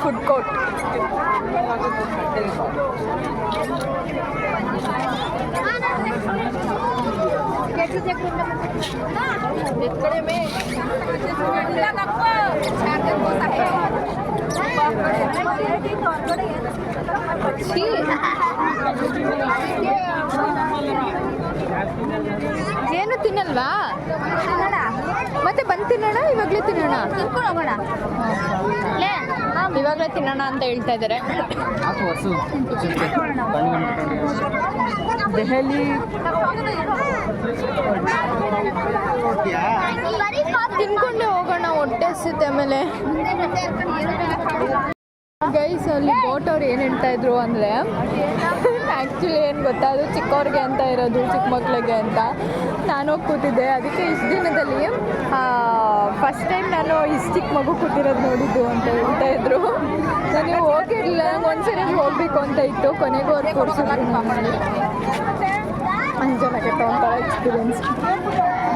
Food court. ಏನು ತಿನ್ನಲ್ವಾ? ಮತ್ತೆ ಬಂದು ತಿನ್ನೋಣ, ಇವಾಗಲೇ ತಿನ್ನೋಣ, ಇವಾಗಲೇ ತಿನ್ನೋಣ ಅಂತ ಹೇಳ್ತಾ ಇದ್ದಾರೆ. ದೆಹಲಿ ತಿನ್ಕೊಂಡೆ ಹೋಗೋಣ, ಹೊಟ್ಟೆ ಹಸಿತೆ. ಆಮೇಲೆ ಗೈಸ್ ಅಲ್ಲಿ ಬೋಟ್ ಅವ್ರು ಏನು ಹೇಳ್ತಾ ಇದ್ರು ಅಂದರೆ, ಆ್ಯಕ್ಚುಲಿ ಏನು ಗೊತ್ತಾ, ಅದು ಚಿಕ್ಕವ್ರಿಗೆ ಅಂತ ಇರೋದು, ಚಿಕ್ಕ ಮಕ್ಳಿಗೆ ಅಂತ. ನಾನು ಹೋಗಿ ಕೂತಿದ್ದೆ. ಅದಕ್ಕೆ ಇಷ್ಟು ದಿನದಲ್ಲಿ ಫಸ್ಟ್ ಟೈಮ್ ನಾನು ಇಷ್ಟು ಚಿಕ್ಕ ಮಗು ಕೂತಿರೋದು ನೋಡಿದ್ದು ಅಂತ ಹೇಳ್ತಾ ಇದ್ರು. ನಾನು ಹೋಗಿರಲಿಲ್ಲ, ನಂಗೆ ಒಂದ್ಸರಿ ಹೋಗಬೇಕು ಅಂತ ಇತ್ತು. ಕೊನೆಗೂ ಅವ್ರು ಕೊಡ್ಸಿದ್ರು ನಮ್ಮಲ್ಲಿ. ಚೆನ್ನಾಗಿತ್ತು ಒಂಥರ ಎಕ್ಸ್ಪೀರಿಯನ್ಸ್.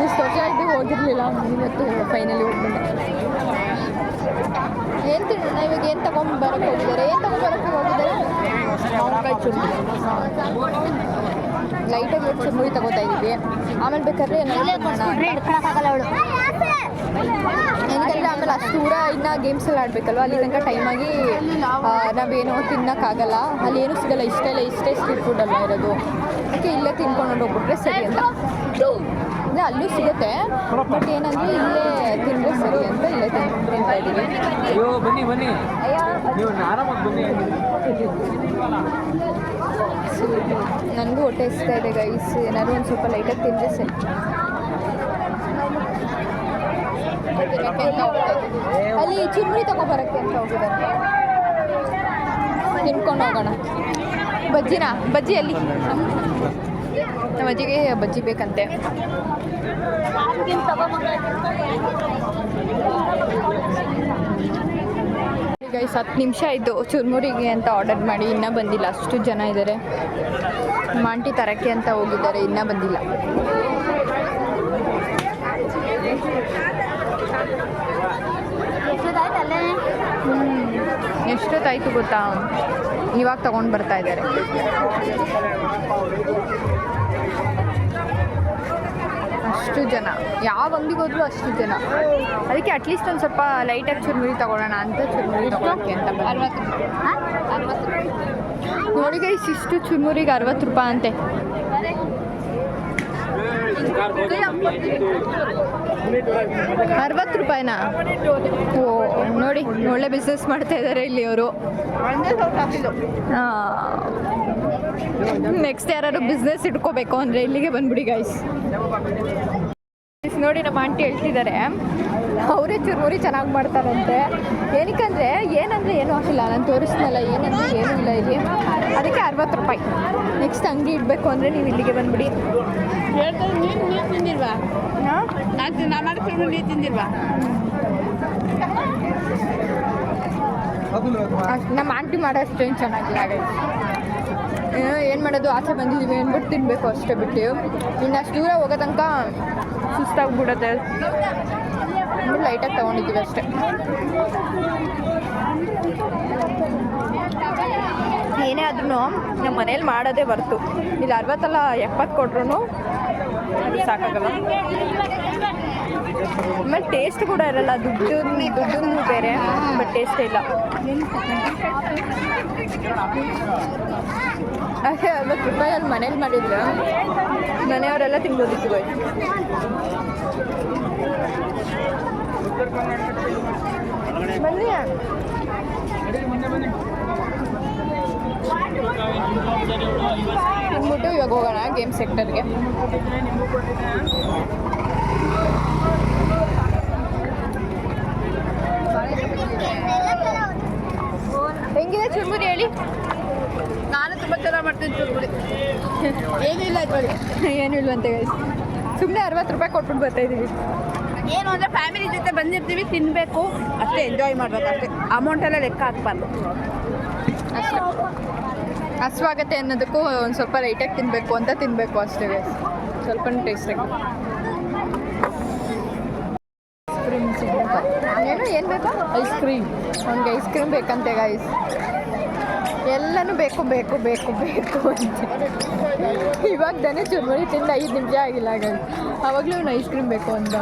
ಇಷ್ಟು ವರ್ಷ ಆಯಿತು ಹೋಗಿರಲಿಲ್ಲ, ಇವತ್ತು ಫೈನಲಿ ಹೋಗ್ಬಿಟ್ಟೆ. ಏನು ತಿನ್ನೋಣ ಇವಾಗ? ಏನು ತೊಗೊಂಬರಕ್ಕೆ ಹೋಗಿದ್ದಾರೆ? ಮಾವಿನಕಾಯಿ ಚುರುಮುರಿ, ಲೈಟಾಗಿ ಚುರುಮುರಿ ತಗೋತಾ ಇದ್ದೀವಿ. ಆಮೇಲೆ ಬೇಕಾದ್ರೆ ಏನಕ್ಕಂದರೆ ಆಮೇಲೆ ಅಷ್ಟು ದೂರ ಇನ್ನು ಗೇಮ್ಸ್ ಎಲ್ಲ ಆಡಬೇಕಲ್ವ, ಅಲ್ಲಿ ತನಕ ಟೈಮಾಗಿ ನಾವೇನೋ ತಿನ್ನೋಕ್ಕಾಗಲ್ಲ. ಅಲ್ಲಿ ಏನೂ ಸಿಗೋಲ್ಲ, ಇಷ್ಟೇ ಸ್ಟ್ರೀಟ್ ಫುಡ್ ಅಲ್ಲ ಇರೋದು. ಅದಕ್ಕೆ ಇಲ್ಲೇ ತಿನ್ಕೊಂಡು ಹೋಗ್ಬಿಟ್ರೆ ಸರಿ ಅಂತ. ಅಂದರೆ ಅಲ್ಲೂ ಸಿಗುತ್ತೆ, ಬಟ್ ಏನಂದರೆ ಇಲ್ಲೇ ತಿಂದರೆ ಸರಿ ಅಂತ ಇಲ್ಲೇ ತಿಂತಾ ಇದ್ದೀವಿ. ನನಗೂ ಹೊಟ್ಟೆ ಹಸಿತಾ ಇದೆ ಗೈಸ್. ಏನಾದ್ರು ಒಂದು ಸ್ವಲ್ಪ ಲೈಟಾಗಿ ತಿಂದರೆ ಸರಿ. ಅಲ್ಲಿ ಚುರುಮುರಿ ತಗೊಬರಕ್ಕೆ ಅಂತ ಹೋಗಿದ್ದಾರೆ. ತಿನ್ಕೊಂಡು ಹೋಗೋಣ. ಬಜ್ಜಿ ಅಲ್ಲಿ ನಮ್ಮ ಅಜ್ಜಿಗೆ ಬಜ್ಜಿ ಬೇಕಂತೆ. ಗೈಸ್ 10 ನಿಮಿಷ ಆಯಿತು ಚುರುಮುರಿಗೆ ಅಂತ ಆರ್ಡರ್ ಮಾಡಿ, ಇನ್ನೂ ಬಂದಿಲ್ಲ. ಅಷ್ಟು ಜನ ಇದ್ದಾರೆ. ಮಾಂಟಿ ತರಕ್ಕೆ ಅಂತ ಹೋಗಿದ್ದಾರೆ, ಇನ್ನೂ ಬಂದಿಲ್ಲ. ಎಷ್ಟೊತ್ತಾಯಿತು ಗೊತ್ತಾ? ಇವಾಗ ತೊಗೊಂಡು ಬರ್ತಾ ಇದ್ದಾರೆ. ಅಷ್ಟು ಜನ, ಯಾವ ಅಂಗಡಿಗೆ ಹೋದ್ರು ಅಷ್ಟು ಜನ. ಅದಕ್ಕೆ ಅಟ್ಲೀಸ್ಟ್ ಒಂದು ಸ್ವಲ್ಪ ಲೈಟಾಗಿ ಚುರುಮುರಿ ತೊಗೊಳ್ಳೋಣ ಅಂತ ಚುರುಮುರಿ ತೊಗೊಳಕ್ಕೆ ಅಂತ. 60 ನೋಡಿ ಗೈಸ್, ಇಷ್ಟು ಚುರುಮುರಿಗೆ 60 ರೂಪಾಯಿ ಅಂತೆ. ₹60? ಓ ನೋಡಿ, ಒಳ್ಳೆ ಬಿಸ್ನೆಸ್ ಮಾಡ್ತಾ ಇದ್ದಾರೆ ಇಲ್ಲಿ ಅವರು. ನೆಕ್ಸ್ಟ್ ಯಾರು ಬಿಸ್ನೆಸ್ ಇಟ್ಕೋಬೇಕು ಅಂದರೆ ಇಲ್ಲಿಗೆ ಬಂದ್ಬಿಡಿ ಗೈಸ್. ನೋಡಿ ನಮ್ಮ ಆಂಟಿ ಹೇಳ್ತಿದ್ದಾರೆ, ಅವರೇ ಚುರುಮುರಿ ಚೆನ್ನಾಗಿ ಮಾಡ್ತಾರಂತೆ. ಏನಕ್ಕಂದರೆ ಏನೂ ಹಾಕಿಲ್ಲ, ನಾನು ತೋರಿಸ್ನಲ್ಲ, ಏನಂದರೆ ಏನೂ ಇಲ್ಲ ಇಲ್ಲಿ. ಅದಕ್ಕೆ 60 ರೂಪಾಯಿ. ನೆಕ್ಸ್ಟ್ ಅಂಗಡಿ ಇಡಬೇಕು ಅಂದರೆ ನೀವು ಇಲ್ಲಿಗೆ ಬಂದ್ಬಿಡಿ. ನೀರು ತಿಂದಿಲ್ವಾ? ನೀರು ತಿಂದಿಲ್ವಾ? ನಮ್ಮ ಆಂಟಿ ಮಾಡೋ ಅಷ್ಟೇನು ಚೆನ್ನಾಗಿಲ್ಲ. ಏನು ಮಾಡೋದು, ಆಚೆ ಬಂದಿದ್ದೀವಿ ಅಂದ್ಬಿಟ್ಟು ತಿನ್ನಬೇಕು ಅಷ್ಟೇ ಬಿಟ್ಟು. ಇನ್ನು ಅಷ್ಟು ದೂರ ಹೋಗೋ ತನಕ ಸುಸ್ತಾಗ್ಬಿಡುತ್ತೆ. ಲೈಟಾಗಿ ತೊಗೊಂಡಿದ್ದೀವಿ ಅಷ್ಟೇ. ಏನೇ ಆದ್ರೂ ನಮ್ಮ ಮನೇಲಿ ಮಾಡೋದೇ ಬರ್ತು. ಇಲ್ಲಿ 60 ಅಲ್ಲ 70 ಕೊಟ್ರು ಅದು ಸಾಕಾಗಲ್ಲ. ಆಮೇಲೆ ಟೇಸ್ಟ್ ಕೂಡ ಇರಲ್ಲ. ದುಡ್ಡು ಬೇರೆ, ಬಟ್ ಟೇಸ್ಟೇ ಇಲ್ಲ. ಅದೇ 60 ರೂಪಾಯಲ್ಲಿ ಮನೇಲಿ ಮಾಡಿದ್ರು ಮನೆಯವರೆಲ್ಲ ತಿನ್ಬೋದಿತ್ತು. ಬನ್ನಿ ತಿನ್ಬಿಟ್ಟು ಇವಾಗ ಹೋಗೋಣ ಗೇಮ್ ಸೆಕ್ಟರ್ಗೆ. ಹೆಂಗಿದೆ ಚುರುಮುರಿ ಹೇಳಿ? ನಾನು ತುಂಬ ಚೆನ್ನಾಗಿ ಮಾಡ್ತೀನಿ ಚುರುಮುರಿ. ಏನಿಲ್ಲ ಇಲ್ವಂತೆ ಗೈಸ್. ಸುಮ್ಮನೆ 60 ರೂಪಾಯಿ ಕೊಟ್ಬಿಟ್ಟು ಬರ್ತಾ ಇದ್ದೀವಿ. ಏನು ಅಂದರೆ ಫ್ಯಾಮಿಲಿ ಜೊತೆ ಬಂದಿರ್ತೀವಿ, ತಿನ್ನಬೇಕು ಅಷ್ಟೇ, ಎಂಜಾಯ್ ಮಾಡಬೇಕು ಅಷ್ಟೇ. ಅಮೌಂಟೆಲ್ಲ ಲೆಕ್ಕ ಹಾಕ್ಬಾರ್ದು ಅಷ್ಟೇ. ಹಸುವಾಗತ್ತೆ ಅನ್ನೋದಕ್ಕೂ ಒಂದು ಸ್ವಲ್ಪ ಲೈಟಾಗಿ ತಿನ್ನಬೇಕು ಅಂತ ತಿನ್ನಬೇಕು ಅಷ್ಟೇ ಗೈಸ್. ಸ್ವಲ್ಪ ಟೇಸ್ಟ್ ಆಗಿ ಏನು ಬೇಕಾ ಐಸ್ ಕ್ರೀಮ್. ಅವ್ನಿಗೆ ಐಸ್ ಕ್ರೀಮ್ ಬೇಕಂತೆ ಗೈಸ್. ಎಲ್ಲನೂ ಬೇಕು ಬೇಕು ಬೇಕು ಬೇಕು ಅಂತ. ಇವಾಗ ತಾನೇ ಚುರುಮುರಿ ತಿಂದು 5 ನಿಮಿಷ ಆಗಿಲ್ಲ ಗೈಸ್, ಆವಾಗಲೂ ಅವ್ನು ಐಸ್ ಕ್ರೀಮ್ ಬೇಕು ಅಂತ.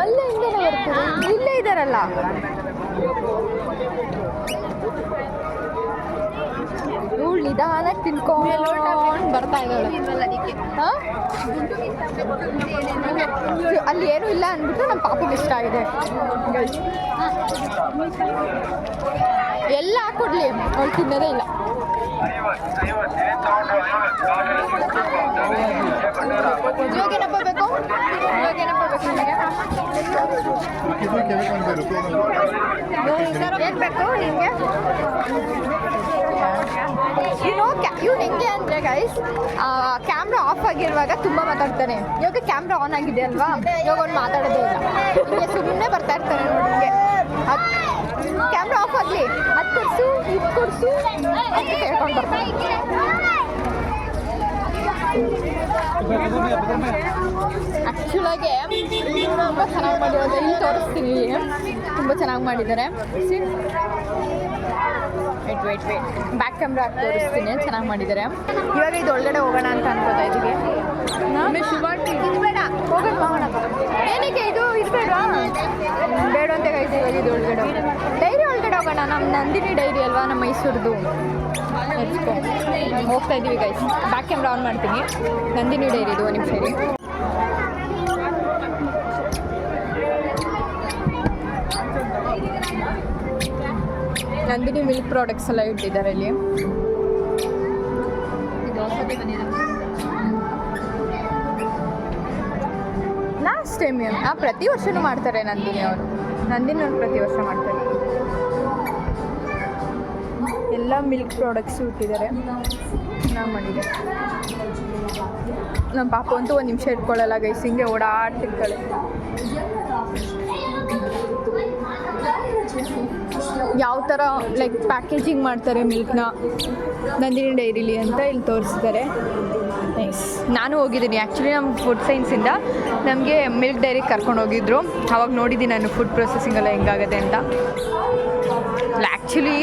ಅಲ್ಲೇ ಹಿಂದೆನೇ ಬರ್ತಾರೆ, ಇಲ್ಲೇ ಇದ್ದಾರಲ್ಲ. ಇವಳು ನಿಧಾನಕ್ಕೆ ತಿನ್ಕೊಂಡು ಬರ್ತಾ ಇದ್ದಾಳೆ. ಹಾಂ, ಅಲ್ಲಿ ಏನೂ ಇಲ್ಲ ಅಂದ್ಬಿಟ್ಟು ನಮ್ಮ ಪಾಪಗೆ ಇಷ್ಟ ಆಗಿದೆ. ಎಲ್ಲ ಹಾಕೊಡ್ಲಿ, ಅವಳು ತಿನ್ನೋದೇ ಇಲ್ಲ. ಇವಾಗೇನಪ್ಪ ಬೇಕು? ಇವಾಗೇನಪ್ಪ ಬೇಕು ನಿಮಗೆ? ಏನು ಬೇಕು ನಿಮಗೆ? ಇವ್ನು ಹೆಂಗೆ ಅಂದರೆ ಗೈಸ್, ಕ್ಯಾಮ್ರಾ ಆಫ್ ಆಗಿರುವಾಗ ತುಂಬ ಮಾತಾಡ್ತಾನೆ. ಇವಾಗ ಕ್ಯಾಮ್ರಾ ಆನ್ ಆಗಿದೆ ಅಲ್ವಾ, ಇವಾಗ ಅವ್ನು ಮಾತಾಡೋದೇ ಇಲ್ಲ. ಹಿಂಗೆ ಸುಮ್ಮನೆ ಬರ್ತಾ ಇರ್ತಾನೆ ನೋಡಿ. ಹಿಂಗೆ ಕ್ಯಾಮ್ರಾ ಆಫ್ ಆಗಲಿ, ಅದು ಕೊಡಿಸು ಇದು ಕೊಡಿಸು ಅಂತ ಕೇಳ್ಕೊಂಡು ಬರ್ತಾನೆ. ಆ್ಯಕ್ಚುಲಾಗೆ ತುಂಬ ಚೆನ್ನಾಗಿ ಮಾಡಿರೋದು. ಇಲ್ಲಿ ತೋರಿಸ್ತೀನಿ, ತುಂಬ ಚೆನ್ನಾಗಿ ಮಾಡಿದ್ದಾರೆ. ವೇಟ್ ಬ್ಯಾಕ್ ಕ್ಯಾಮ್ರಾ ಹಾಕಿ ತೋರಿಸ್ತೀನಿ, ಚೆನ್ನಾಗಿ ಮಾಡಿದ್ದಾರೆ. ಇವಾಗ ಇದು ಒಳಗಡೆ ಹೋಗೋಣ ಅಂತ ಅನ್ಕೋತಾ ಇದ್ದೀವಿ. ಬೇಡ ಹೋಗೋಣ. ಏನಕ್ಕೆ ಇದು ಬೇಡವಾ? ಬೇಡ ಅಂತ ಕೈಸಿ. ಇವಾಗ ಇದು ಒಳಗಡೆ ಡೈರಿ ಒಳಗಡೆ ಹೋಗೋಣ. ನಮ್ಮ ನಂದಿನಿ ಡೈರಿ ಅಲ್ವಾ, ನಮ್ಮ ಮೈಸೂರ್ದು. ಹೋಗ್ತಾ ಇದ್ದೀವಿ ಗೈಸ್. ಬ್ಯಾಕ್ ಕ್ಯಾಮ್ರಾ ಆನ್ ಮಾಡ್ತೀನಿ. ನಂದಿನಿ ಡೈರಿ ಇದು, ಒಂದು ನಿಮಿಷ ಇರಿ. ನಂದಿನಿ ಮಿಲ್ಕ್ ಪ್ರಾಡಕ್ಟ್ಸ್ ಎಲ್ಲ ಇಟ್ಟಿದ್ದಾರೆ ಇಲ್ಲಿ. ಲಾಸ್ಟ್ ಟೈಮ್ ಪ್ರತಿ ವರ್ಷನೂ ಮಾಡ್ತಾರೆ ನಂದಿನಿ ಅವರು. ಪ್ರತಿ ವರ್ಷ ಮಾಡ್ತಾರೆ. ಎಲ್ಲ ಮಿಲ್ಕ್ ಪ್ರಾಡಕ್ಟ್ಸು ಇಟ್ಟಿದ್ದಾರೆ, ಚೆನ್ನಾಗಿ ಮಾಡಿದ್ದಾರೆ. ನಮ್ಮ ಪಾಪ ಅಂತೂ ಒಂದು ನಿಮಿಷ ಇಟ್ಕೊಳ್ಳಲ್ಲ ಗೈಸ್, ಹಿಂಗೆ ಓಡಾಡ್ತಿರ್ತಾಳೆ. ಯಾವ ಥರ ಲೈಕ್ ಪ್ಯಾಕೇಜಿಂಗ್ ಮಾಡ್ತಾರೆ ಮಿಲ್ಕ್ನ ನಂದಿನಿ ಡೈರಿಲಿ ಅಂತ ಇಲ್ಲಿ ತೋರಿಸ್ತಾರೆ. ನೈಸ್. ನಾನು ಹೋಗಿದ್ದೀನಿ ಆ್ಯಕ್ಚುಲಿ, ನಮ್ಮ ಫುಡ್ ಸೈನ್ಸಿಂದ ನಮಗೆ ಮಿಲ್ಕ್ ಡೈರಿಗೆ ಕರ್ಕೊಂಡು ಹೋಗಿದ್ರು. ಆವಾಗ ನೋಡಿದ್ದೀನಿ ನಾನು ಫುಡ್ ಪ್ರೊಸೆಸಿಂಗ್ ಎಲ್ಲ ಹೆಂಗಾಗತ್ತೆ ಅಂತ. ಆ್ಯಕ್ಚುಲಿ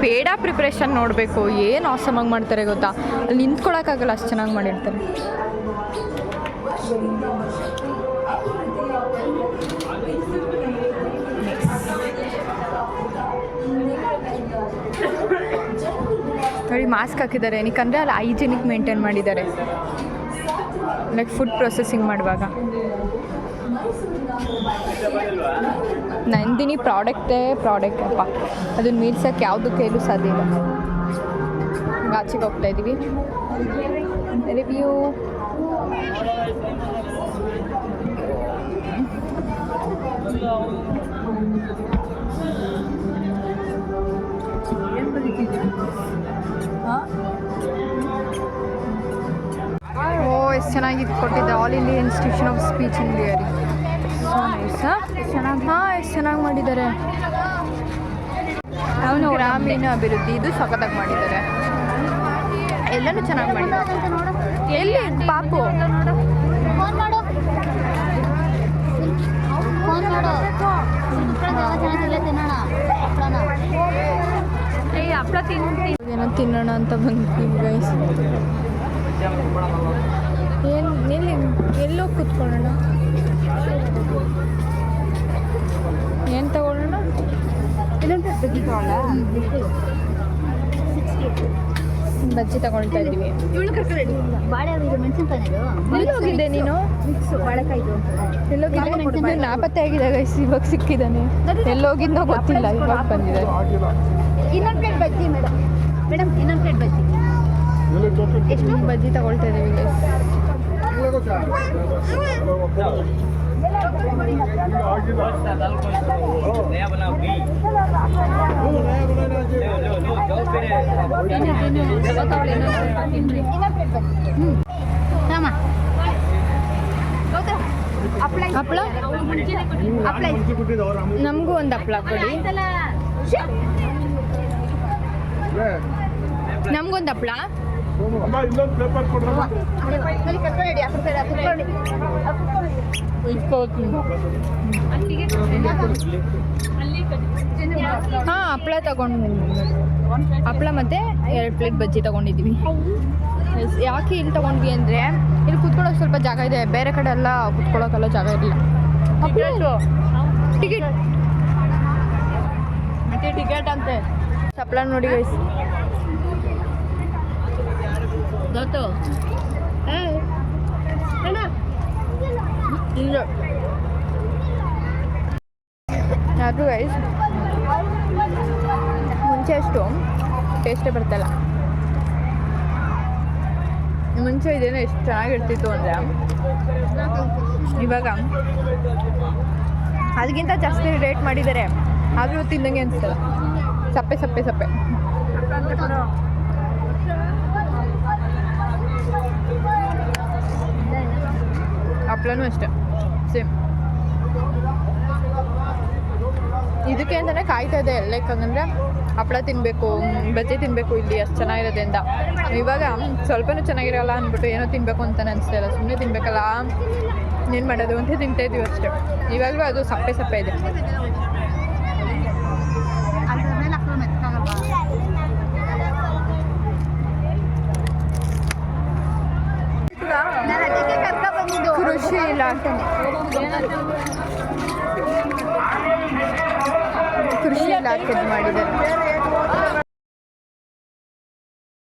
ಪೇಡ ಪ್ರಿಪ್ರೇಷನ್ ನೋಡಬೇಕು, ಏನು ಆಸಮಾಗಿ ಮಾಡ್ತಾರೆ ಗೊತ್ತಾ. ಅಲ್ಲಿ ನಿಂತ್ಕೊಳ್ಳೋಕ್ಕಾಗಲ್ಲ, ಅಷ್ಟು ಚೆನ್ನಾಗಿ ಮಾಡಿರ್ತಾರೆ. ನೋಡಿ ಮಾಸ್ಕ್ ಹಾಕಿದ್ದಾರೆ, ಏನಕ್ಕಂದರೆ ಅಲ್ಲಿ ಹೈಜಿನಿಕ್ ಮೇಂಟೈನ್ ಮಾಡಿದ್ದಾರೆ, ಲೈಕ್ ಫುಡ್ ಪ್ರೊಸೆಸಿಂಗ್ ಮಾಡುವಾಗ. ನಂದಿನಿ ಪ್ರಾಡಕ್ಟ್ ಅಪ್ಪ, ಅದನ್ನ ಮೀರ್ಸೋಕ್ಕೆ ಯಾವುದು ಕೈಲೂ ಸಾಧ್ಯ ಇಲ್ಲ. ಆಚೆಗೆ ಹೋಗ್ತಾ ಇದ್ದೀವಿ. ರಿವ್ಯೂ ಎಷ್ಟು ಚೆನ್ನಾಗಿ ಕೊಟ್ಟಿದ್ದೆ. All India Institution of Speech and ಲಿಯರಿ. ಎಷ್ಟು ಚೆನ್ನಾಗಿ ಮಾಡಿದ್ದಾರೆ. ಅವನು ಗ್ರಾಮೀಣ ಅಭಿವೃದ್ಧಿ, ಇದು ಸಖತ್ತಾಗಿ ಮಾಡಿದ್ದಾರೆ. ಎಲ್ಲನೂ ಚೆನ್ನಾಗಿ ಮಾಡಿದ್ದಾರೆ. ಎಲ್ಲಿ ಪಾಪು ಹಪ್ಪಳ ಏನೋ ತಿನ್ನೋಣ ಅಂತ ಬಂದ್ವಿ ಗೈಸ್. ಎಲ್ಲೋ ಕೂತ್ಕೊಳ್ಳೋಣ, ಏನು ತಗೊಳ್ಳೋಣ? ಬಜ್ಜಿ ತಗೊಳ್ತಾ ಇದ್ದೀವಿ. ಎಲ್ಲೋಗಿದ್ದೆ ನೀನು? ಎಲ್ಲೋಗಿದ್ದೆ? ನಾಪತ್ತೆ ಆಗಿದೆ ಗೈಸ್, ಇವಾಗ ಸಿಕ್ಕಿದ್ದಾನೆ. ಎಲ್ಲೋಗಿದ್ನೋ ಗೊತ್ತಿಲ್ಲ, ಇವಾಗ ಬಂದಿದ್ದಾರೆ. ಇನ್ನೊಂದು ಪ್ಲೇಟ್ ಬಜ್ಜಿ ಮೇಡಮ್. ಇನ್ನೊಂದು ಪ್ಲೇಟ್ ಬಜ್ಜಿ. ಎಷ್ಟು ಬಜ್ಜಿ ತಗೊಳ್ತಾ ಇದ್ದೀವಿ ಗೈಸ್. ಹಪ್ಪಳ ನಮಗೂ ಒಂದು ಹಪ್ಪಳ ಕೊಡಿ. ನಮ್ಗೊಂದು ಹಪ್ಳ. ಇನ್ನೊಂದು ಪೇಪರ್ ಕೊಡ್ರಮ್ಮ. ಹಾಂ, ಹಪ್ಳ ತಗೊಂಡು ಹಪ್ಳ ಮತ್ತು 2 ಪ್ಲೇಟ್ ಬಜ್ಜಿ ತೊಗೊಂಡಿದ್ದೀವಿ. ಯಾಕೆ ಇಲ್ಲಿ ತೊಗೊಂಡ್ವಿ ಅಂದರೆ ಇಲ್ಲಿ ಕುತ್ಕೊಳ್ಳೋಕೆ ಸ್ವಲ್ಪ ಜಾಗ ಇದೆ, ಬೇರೆ ಕಡೆ ಎಲ್ಲ ಕುತ್ಕೊಳ್ಳೋಕೆಲ್ಲ ಜಾಗ ಇರಲಿಲ್ಲ. ಟಿಕೆಟ್ ಮತ್ತೆ ಟಿಕೆಟ್ ಅಂತೆ. ಹಪ್ಳ ನೋಡಿ ಗೈಸ್. ಗೊತ್ತು ಅದು ಗೈಸ್ ಮುಂಚೆ ಅಷ್ಟು ಟೇಸ್ಟೇ ಬರ್ತಾಯಿಲ್ಲ. ಮುಂಚೆ ಇದೇನೋ ಎಷ್ಟು ಚೆನ್ನಾಗಿರ್ತಿತ್ತು ಅಂದರೆ ಇವಾಗ ಅದಕ್ಕಿಂತ ಜಾಸ್ತಿ ರೇಟ್ ಮಾಡಿದ್ದಾರೆ, ಆದರೂ ತಿಂದಂಗೆ ಅನಿಸ್ತಲ್ಲ. ಸಪ್ಪೆ ಸಪ್ಪೆ ಸಪ್ಪೆ. ಹಪ್ಳನೂ ಅಷ್ಟೆ ಸೇಮ್. ಇದಕ್ಕೆ ಅಂತಲೇ ಕಾಯ್ತಾ ಇದೆ ಲೈಕ್ ಹಂಗಂದ್ರೆ ಹಪ್ಳ ತಿನ್ನಬೇಕು, ಬಜ್ಜಿ ತಿನ್ನಬೇಕು ಇಲ್ಲಿ ಅಷ್ಟು ಚೆನ್ನಾಗಿರೋದೆ ಅಂತ. ಇವಾಗ ಸ್ವಲ್ಪನೂ ಚೆನ್ನಾಗಿರಲ್ಲ ಅಂದ್ಬಿಟ್ಟು ಏನೋ ತಿನ್ನಬೇಕು ಅಂತಲೇ ಅನಿಸ್ತಾ ಇಲ್ಲ, ಸುಮ್ಮನೆ ತಿನ್ನಬೇಕಲ್ಲ ಏನು ಮಾಡೋದು ಅಂತ ತಿಂತಾಯಿದ್ದೀವಿ ಅಷ್ಟೇ. ಇವಾಗಲೂ ಅದು ಸಪ್ಪೆ ಸಪ್ಪೆ ಇದೆ. ಕೃಷಿ ಇಲಾಖೆ ಕೃಷಿ ಇಲಾಖೆದು ಮಾಡಿದ್ದಾರೆ.